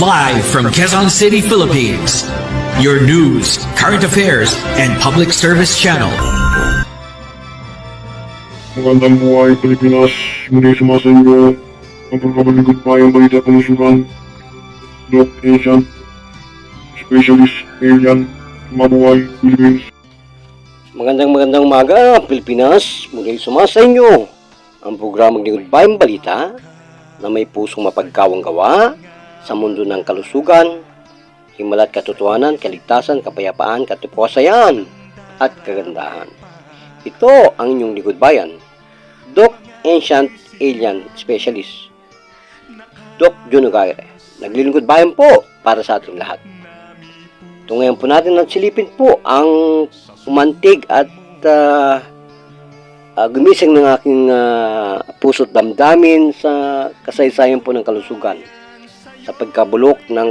Live from Quezon City, Philippines. Your news, current affairs, and public service channel. Magandang buhay Pilipinas, muli sumasa inyo ang pagkabaligod bayang balita kalusugan. Doc Asian, Specialist Alien, Mabuhay Philippines. Magandang umaga Pilipinas, muli sumasa inyo ang programang Lingkod Bayang Balita na may pusong mapagkawang gawa sa mundo ng kalusugan, himala at katotohanan, kaligtasan, kapayapaan, katipusayan at kagandahan. Ito ang inyong Lingkod Bayan, Doc Ancient Alien Specialist, Doc Junogare. Naglilingkod bayan po para sa ating lahat. Ito ngayon po natin at silipin po ang umantig at gumising ng aking puso't damdamin sa kasaysayan po ng kalusugan sa pagkabulok ng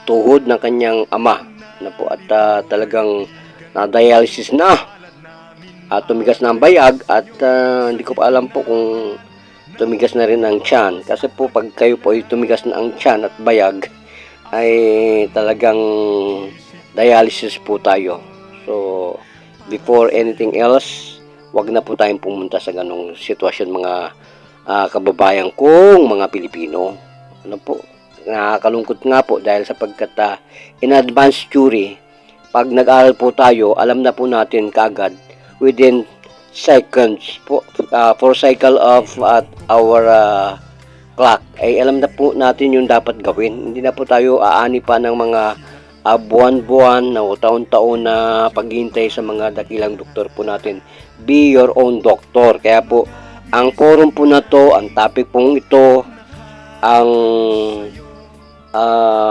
tuhod ng kanyang ama na po at talagang na-dialysis na at tumigas na ang bayag at hindi ko pa alam po kung tumigas na rin ang tiyan kasi po pag kayo po ay tumigas na ang tiyan at bayag ay talagang dialysis po tayo. So before anything else, wag na po tayong pumunta sa ganong sitwasyon mga kababayan kong mga Pilipino. Ano po, nakakalungkot nga po dahil sapagkat in advance theory, pag nag-aral po tayo, alam na po natin kaagad within seconds po, for cycle of our clock, ay alam na po natin yung dapat gawin. Hindi na po tayo aani pa ng mga buwan-buwan na taon-taon na paghihintay sa mga dakilang doktor po natin. Be your own doctor. Kaya po, ang forum po na to, ang topic pong ito, ang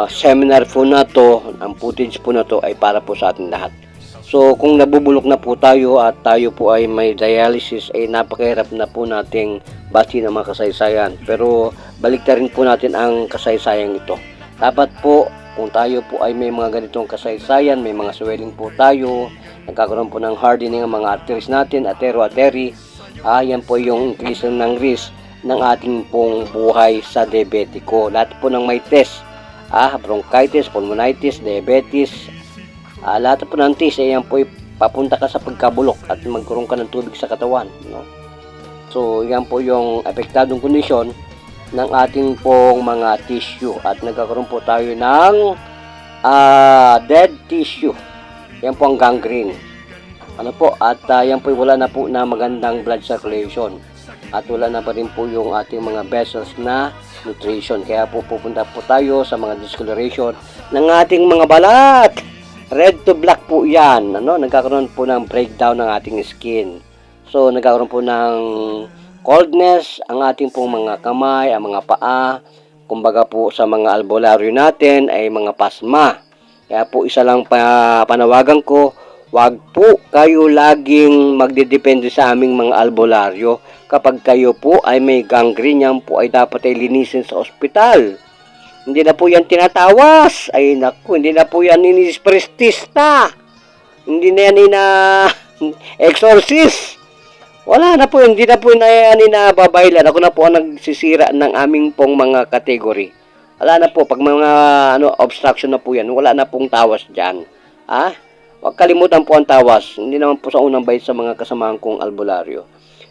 seminar po na to, ang footage po na to ay para po sa ating lahat. So kung nabubulok na po tayo at tayo po ay may dialysis, ay napakahirap na po nating bati ng mga kasaysayan. Pero baliktarin po natin ang kasaysayan ito. Dapat po kung tayo po ay may mga ganitong kasaysayan, may mga swelling po tayo, nagkakaroon po ng hardening ang mga arteries natin, artery, yan po yung increase ng risk ng ating pong buhay sa diabetiko. Lahat po ng may test, bronchitis, pulmonitis, diabetes, lahat po ng test, yan po papunta ka sa pagkabulok at magkaroon ka ng tubig sa katawan, no? So yan po yung apektadong kondisyon ng ating pong mga tissue at nagkakaroon po tayo ng dead tissue. Yan po ang gangrene. Ano po, at yan po wala na po na magandang blood circulation. At wala na pa rin po yung ating mga vessels na nutrition. Kaya po pupunta po tayo sa mga discoloration ng ating mga balat. Red to black po yan. Nagkakaroon po ng breakdown ng ating skin. So nagkakaroon po ng coldness ang ating pong mga kamay, ang mga paa. Kumbaga po sa mga albularyo natin ay mga pasma. Kaya po isa lang panawagan ko, wag po kayo laging magdedepende sa aming mga albularyo. Kapag kayo po ay may gangrene, yan po ay dapat ay linisin sa ospital. Hindi na po yan tinatawas. Ay naku, hindi na po yan inisprestista. Hindi na yan exorcist. Wala na po, hindi na po yan babaylan. Ako na po ang nagsisira ng aming pong mga category. Wala na po, pag mga obstruction na po yan, wala na pong tawas dyan. Huwag kalimutan po ang tawas. Hindi naman po sa unang bayad sa mga kasamahan kong albularyo.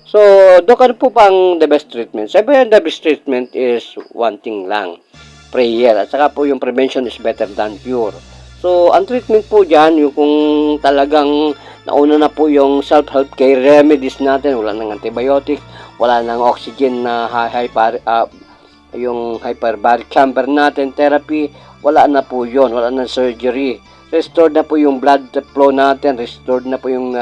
So, Dok, ano po pang the best treatment? Sabi yung the best treatment is one thing lang, prayer. At saka po yung prevention is better than cure. So, ang treatment po dyan, yung kung talagang nauna na po yung self-help care remedies natin, wala nang antibiotics, wala nang oxygen na yung hyperbaric chamber natin, therapy, wala na po yun, wala nang surgery. Restored na po yung blood flow natin, restored na po yung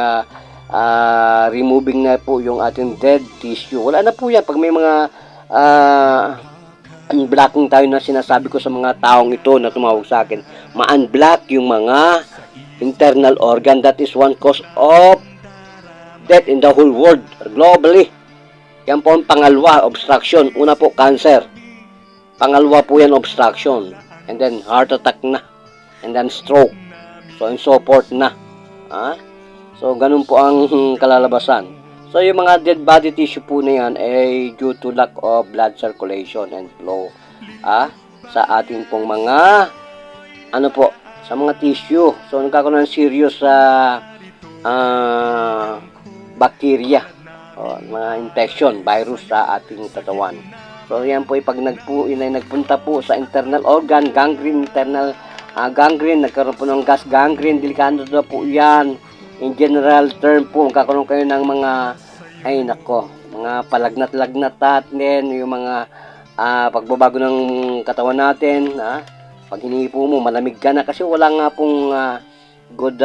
removing na po yung ating dead tissue. Wala na po yan. Pag may mga unblocking tayo na sinasabi ko sa mga taong ito na tumawag sa akin, ma-unblock yung mga internal organ. That is one cause of death in the whole world, globally. Yan po ang pangalawa, obstruction. Una po, cancer. Pangalawa po yan, obstruction. And then, heart attack na. And then, stroke. So, and so forth na. So, ganun po ang kalalabasan. So, yung mga dead body tissue po na yan ay due to lack of blood circulation and flow. sa ating pong mga ano po, sa mga tissue. So nagkakaroon ng serious bacteria o mga infection, virus sa ating katawan. So yan po ay pag nagpunta po sa internal organ, gangrene, internal gangrene, nagkaroon po ng gas gangrene, delikado na po yan. In general term po, magkakaroon kayo ng mga, ay nako, mga palagnat-lagnat natin, yung mga pagbabago ng katawan natin, pag hinihipo mo, malamig ka na kasi wala nga pong good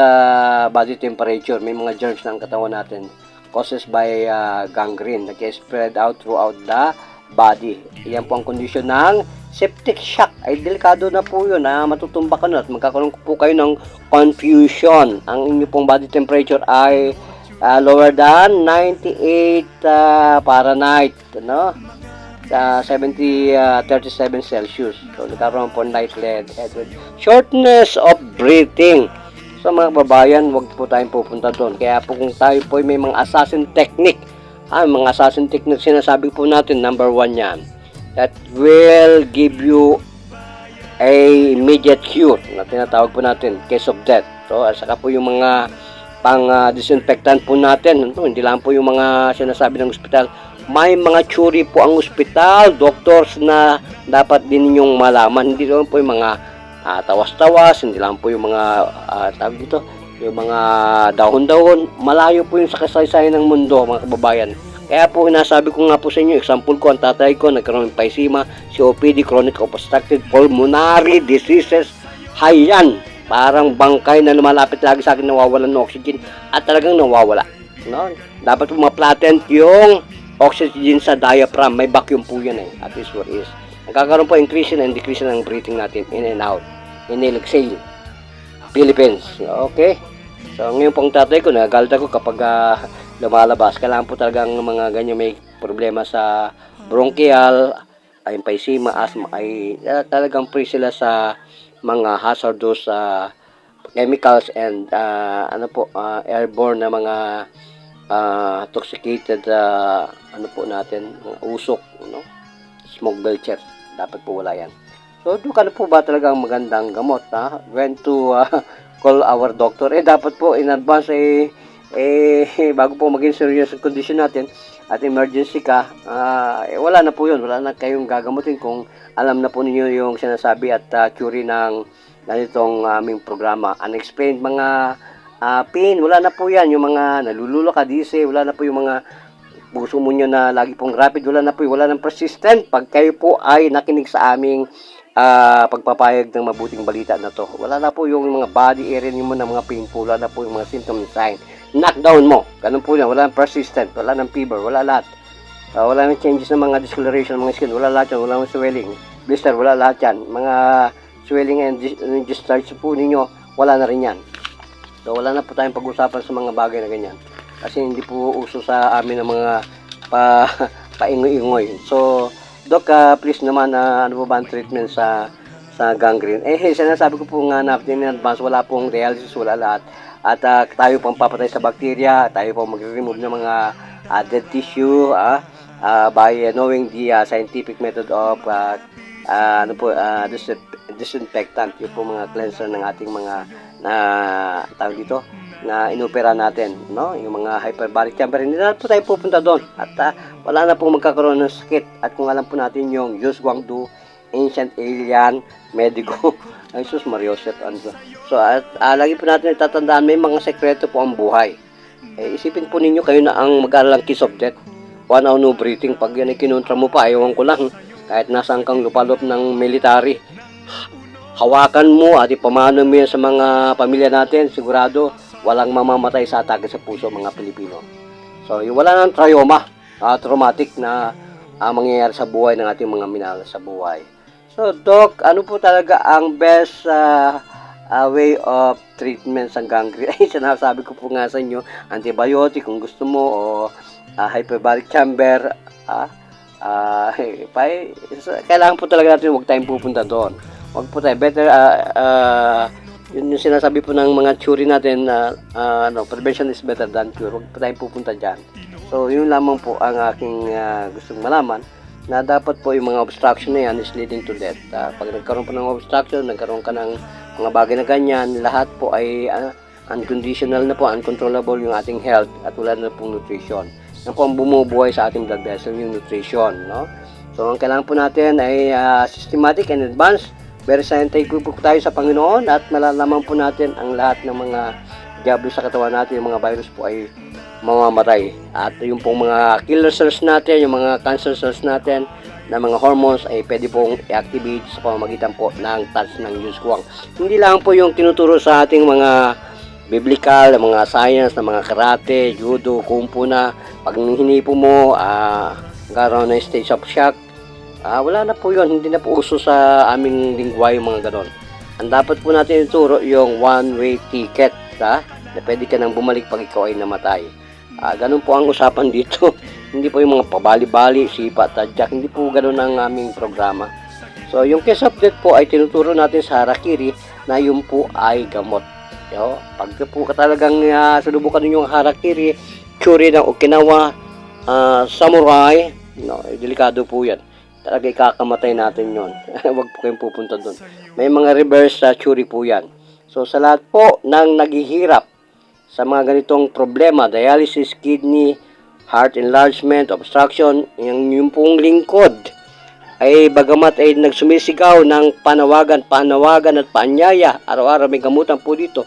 body temperature. May mga germs ng katawan natin causes by gangrene, nag-spread out throughout the body. Yan po ang kondisyon ng septic shock. Ay delikado na po yun, matutumba ka na at magkakaroon po kayo ng confusion. Ang inyo pong body temperature ay lower than 98 Fahrenheit, no? 37 Celsius. So nagkaroon po lightheaded, shortness of breathing. So mga babayan, wag po tayong pupunta doon. Kaya po kung tayo po may mga assassin technique, mga assassin technique sinasabi po natin, number 1 yan. That will give you a immediate cure na tinatawag po natin, case of death. So saka po yung mga disinfectant po natin. Hindi lang po yung mga sinasabi ng ospital. May mga theory po ang ospital, doctors na dapat din ninyong malaman. Hindi lang po yung mga tawas-tawas, hindi lang po yung mga tawag dito, yung mga dahon-dahon. Malayo po yung sa kasaysayan ng mundo, mga kababayan. Kaya po inasabi ko nga po sa inyo, example ko, ang tatay ko nagkaroon ng emphysema, COPD, chronic obstructive pulmonary diseases. Hayan, parang bangkay na lumalapit lagi sa akin, nawawalan ng oxygen at talagang nawawala, no? Dapat po ma-flatten yung oxygen sa diaphragm. May vacuum po yan at this what is. Nagkakaroon po increase and decrease ng breathing natin, in and out, inhale, exhale. Philippines, okay? So ngayon pong tatay ko, nagagalit ako kapag lumalabas. Kailangan po talagang mga ganyan may problema sa bronchial, emphysema, asthma, ay talagang free sila sa mga hazardous chemicals and airborne na mga toxicated natin, mga usok, no? Smoke belchers, dapat po wala yan. So doon po ba talagang magandang gamot, when to call our doctor? Dapat po in advance bago po maging serious ang condition natin at emergency ka, wala na po yun, wala na kayong gagamutin kung alam na po ninyo yung sinasabi at theory ng ganitong aming programa. Unexplained mga pain, wala na po yan. Yung mga nalululo ka, dise, wala na po yung mga puso mo nyo na lagi pong rapid, wala na po, wala nang persistent. Pag kayo po ay nakinig sa aming pagpapayag ng mabuting balita na to, wala na po yung mga body area nyo mo na mga painful, wala na po yung mga symptom sign. Knockdown mo, ganun po yan, wala nang persistent, wala nang fever, wala lahat. Wala nang changes ng mga discoloration ng mga skin, wala lahat yan, wala nang swelling, blister, wala lahat yan. Mga swelling and discharge po ninyo, wala na rin yan. So wala na po tayong pag-usapan sa mga bagay na ganyan. Kasi hindi po uso sa amin ng mga paingoy-ingoy. So, Doc, please naman, ano po ba ang treatment sa gangrene? Sinasabi ko po nga natin in advance, wala pong dialysis, wala lahat. At tayo pong papatay sa bacteria, tayo pong mag-remove ng mga dead tissue by knowing the scientific method of disinfectant. Yung po mga cleanser ng ating mga tawag dito, na inopera natin, no? Yung mga hyperbaric chamber, hindi na po tayo pupunta doon at wala na pong magkakaroon ng sakit. At kung alam po natin yung Yus Guangdu, Ancient Alien, Medico, ay sus Mariosep, so lagi po natin itatandaan, may mga sekreto po ang buhay. Isipin po ninyo, kayo na ang mag-aaral ng kiss of death, 1 hour no breathing. Pag yan ay kinontra mo pa, ayawan ko lang, kahit nasaan kang lupalop ng military, hawakan mo at ipamano mo yan sa mga pamilya natin, sigurado walang mamamatay sa atake sa puso, mga Pilipino. So, wala nang traumatic na mangyayari sa buhay ng ating mga minahal sa buhay. So, Doc, ano po talaga ang best way of treatment sa gangrene? Sinasabi ko po nga sa inyo, antibiotic kung gusto mo, o hyperbaric chamber. Kailangan po talaga natin, huwag tayong pupunta doon. Huwag po tayo, better yun yung sinasabi po ng mga theory natin na prevention is better than cure. Huwag po tayong pupunta dyan. So yun lamang po ang aking gustong malaman. na dapat po yung mga obstruction na yan is leading to death. Pag nagkaroon po ng obstruction, nagkaroon ka ng mga bagay na ganyan, lahat po ay unconditional na po, uncontrollable yung ating health at wala na pong nutrition. Yan po ang bumubuhay sa ating blood vessel, yung nutrition, no? So, ang kailangan po natin ay systematic and advanced. Very scientific po tayo sa Panginoon at malalaman po natin ang lahat ng mga diablo sa katawan natin, yung mga virus po ay mamamatay. At yung pong mga killer cells natin, yung mga cancer cells natin, na mga hormones ay pwede pong i-activate sa pamamagitan po ng touch ng Yuskwang. Hindi lang po yung tinuturo sa ating mga biblical, mga science, na mga karate, judo, kung po na pag hinipo mo, karoon ng stage of shock, wala na po yun, hindi na po uso sa aming lingwa yung mga ganon. Ang dapat po natin ituro yung one-way ticket, na pwede ka nang bumalik pag ikaw ay namatay. Ganun po ang usapan dito. Hindi po yung mga pabali-bali, sipa, tadyak, hindi po ganun ang aming programa. So yung case of death po ay tinuturo natin sa harakiri na yun po ay gamot. Pag po ka talagang susubukan ninyo ang harakiri, churi ng Okinawa, samurai, delikado po yan. Talaga ikakamatay natin yon. Huwag po kayong pupunta doon. May mga reverse churi po yan. So sa lahat po ng naghihirap sa mga ganitong problema, dialysis, kidney, heart enlargement, obstruction, yung pong lingkod ay bagamat ay nagsumisigaw ng panawagan at paanyaya, araw-araw may gamutan po dito,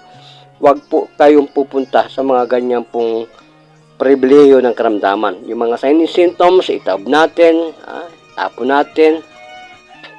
huwag po kayong pupunta sa mga ganyan pong pribileyo ng karamdaman. Yung mga signs and symptoms, itab natin, tapo natin,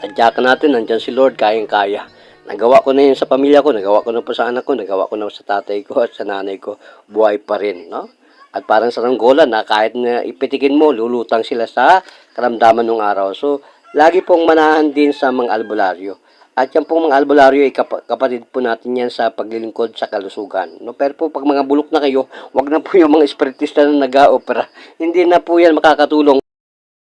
tadyakan natin, nandyan si Lord, kayang-kaya. Nagawa ko na yun sa pamilya ko, nagawa ko na po sa anak ko, nagawa ko na sa tatay ko at sa nanay ko, buhay pa rin, no? At parang saranggola na kahit na ipitikin mo, lulutang sila sa karamdaman ng araw. So, lagi pong manahan din sa mga albularyo. At yan pong mga albularyo ay kapatid po natin yan sa paglilingkod sa kalusugan. No? Pero po pag mga bulok na kayo, wag na po yung mga espiritista na nag-a-opera. Hindi na po yan makakatulong.